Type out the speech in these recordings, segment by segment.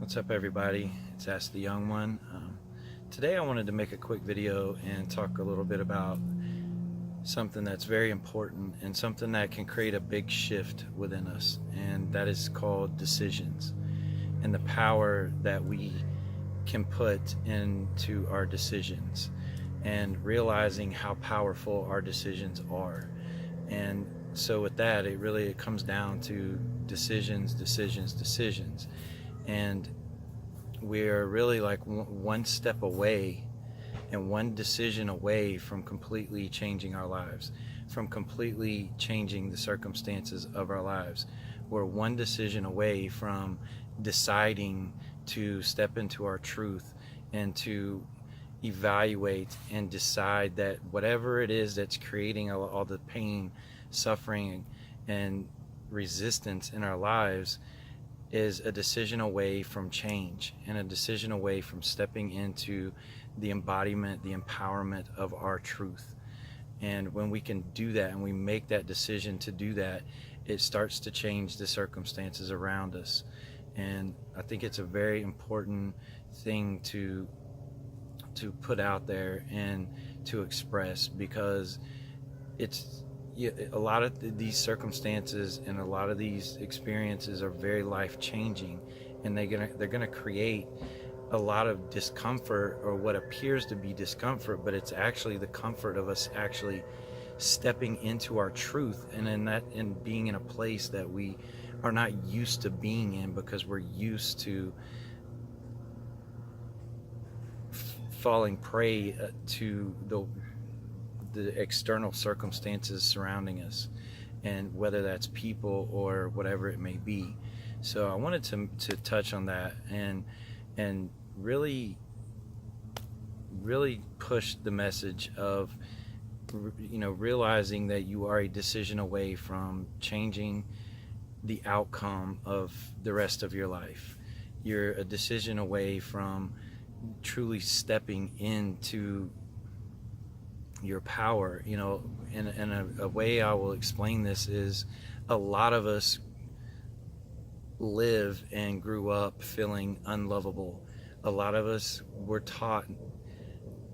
What's up, everybody? It's Ask the Young One. Today I wanted to make a quick video and talk a little bit about something that's very important and something that can create a big shift within us, and that is called decisions and the power that we can put into our decisions and realizing how powerful our decisions are. And so with that, it comes down to decisions. And we're really like one step away and one decision away from completely changing our lives, from completely changing the circumstances of our lives. We're one decision away from deciding to step into our truth and to evaluate and decide that whatever it is that's creating all the pain, suffering, and resistance in our lives is a decision away from change and a decision away from stepping into the embodiment, the empowerment of our truth. And when we can do that and we make that decision to do that, it starts to change the circumstances around us. And I think it's a very important thing to put out there and to express, because a lot of these circumstances and a lot of these experiences are very life-changing, and they're gonna create a lot of discomfort, or what appears to be discomfort, but it's actually the comfort of us actually stepping into our truth, and in being in a place that we are not used to being in, because we're used to falling prey to the external circumstances surrounding us, and whether that's people or whatever it may be. So I wanted to touch on that and really push the message of, realizing that you are a decision away from changing the outcome of the rest of your life. You're a decision away from truly stepping into your power. And a way I will explain this is, a lot of us live and grew up feeling unlovable. A lot of us were taught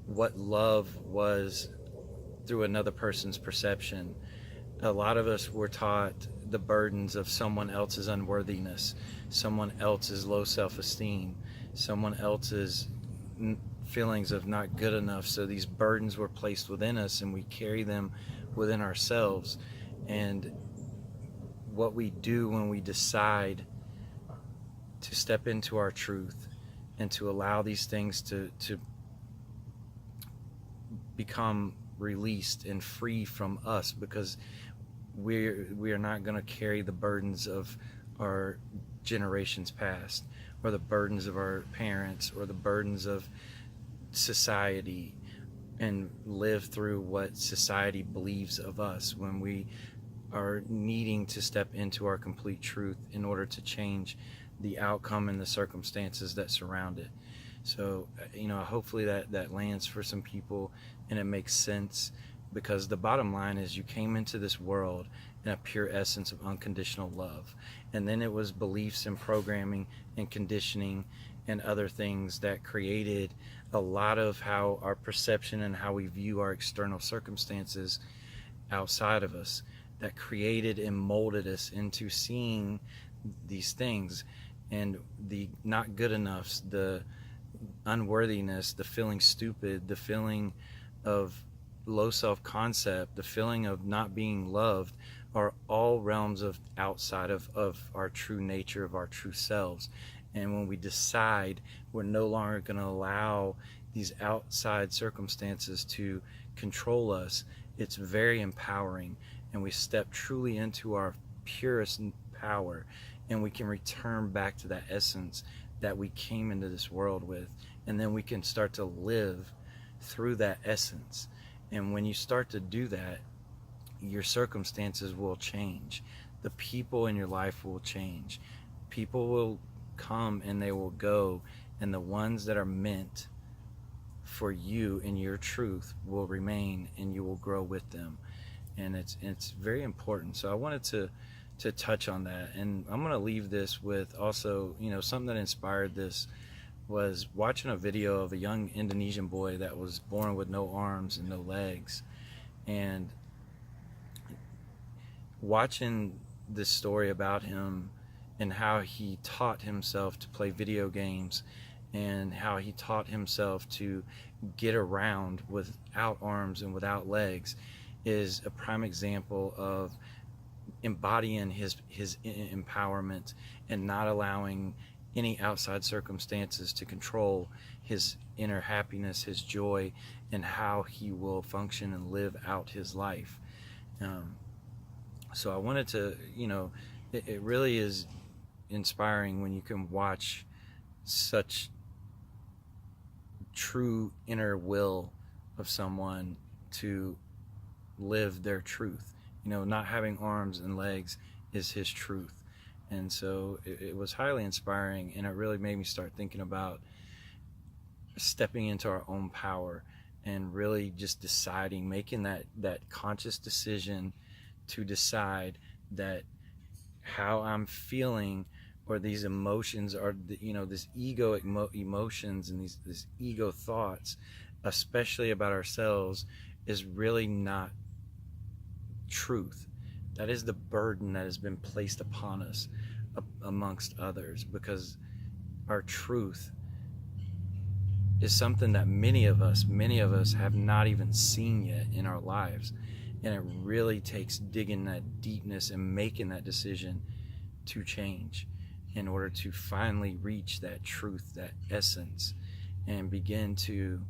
what love was through another person's perception. A lot of us were taught the burdens of someone else's unworthiness, someone else's low self-esteem, someone else's feelings of not good enough. So these burdens were placed within us, and we carry them within ourselves. And what we do when we decide to step into our truth and to allow these things to become released and free from us, because we are not going to carry the burdens of our generations past, or the burdens of our parents, or the burdens of society, and live through what society believes of us, when we are needing to step into our complete truth in order to change the outcome and the circumstances that surround it. So hopefully that lands for some people and it makes sense, because the bottom line is, you came into this world in a pure essence of unconditional love, and then it was beliefs and programming and conditioning and other things that created a lot of how our perception and how we view our external circumstances outside of us, that created and molded us into seeing these things, and the not good enoughs, the unworthiness, the feeling stupid, the feeling of low self-concept, the feeling of not being loved, are all realms of outside of our true nature, of our true selves. And when we decide we're no longer going to allow these outside circumstances to control us, it's very empowering, and we step truly into our purest power, and we can return back to that essence that we came into this world with, and then we can start to live through that essence. And when you start to do that, your circumstances will change. The people in your life will change. People will come and they will go, and the ones that are meant for you and your truth will remain, and you will grow with them. And it's very important. So I wanted to touch on that. And I'm going to leave this with also, you know, something that inspired this was watching a video of a young Indonesian boy that was born with no arms and no legs, and watching this story about him and how he taught himself to play video games and how he taught himself to get around without arms and without legs is a prime example of embodying his empowerment and not allowing any outside circumstances to control his inner happiness, his joy, and how he will function and live out his life. So I wanted to, you know, it really is inspiring when you can watch such true inner will of someone to live their truth. You know, not having arms and legs is his truth. And so it was highly inspiring, and it really made me start thinking about stepping into our own power and really just deciding, making that conscious decision to decide that how I'm feeling, or these emotions, are, you know, this ego emotions and these ego thoughts, especially about ourselves, is really not truth. That is the burden that has been placed upon us amongst others, because our truth is something that many of us have not even seen yet in our lives. And it really takes digging that deepness and making that decision to change in order to finally reach that truth, that essence, and begin to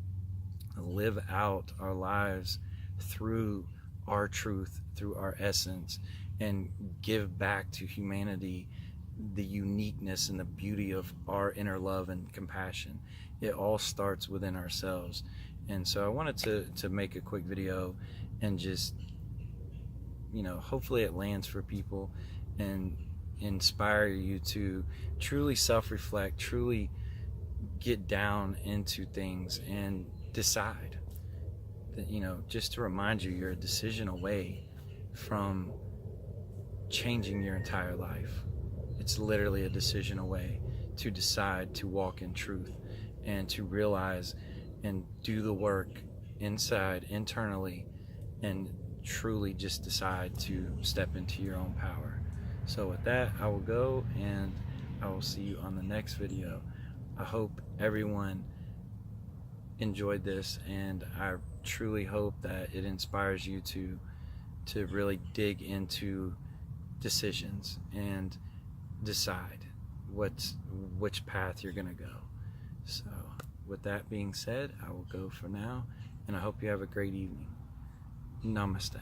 live out our lives through our truth, through our essence, and give back to humanity the uniqueness and the beauty of our inner love and compassion. It all starts within ourselves. And so I wanted to make a quick video and just, you know, hopefully it lands for people and inspire you to truly self-reflect, truly get down into things and decide that, you know, just to remind you, you're a decision away from changing your entire life. It's literally a decision away to decide to walk in truth and to realize and do the work inside, internally, and truly just decide to step into your own power. So with that, I will go, and I will see you on the next video. I hope everyone enjoyed this, and I truly hope that it inspires you to really dig into decisions and decide which path you're gonna go. So with that being said, I will go for now, and I hope you have a great evening. Namaste.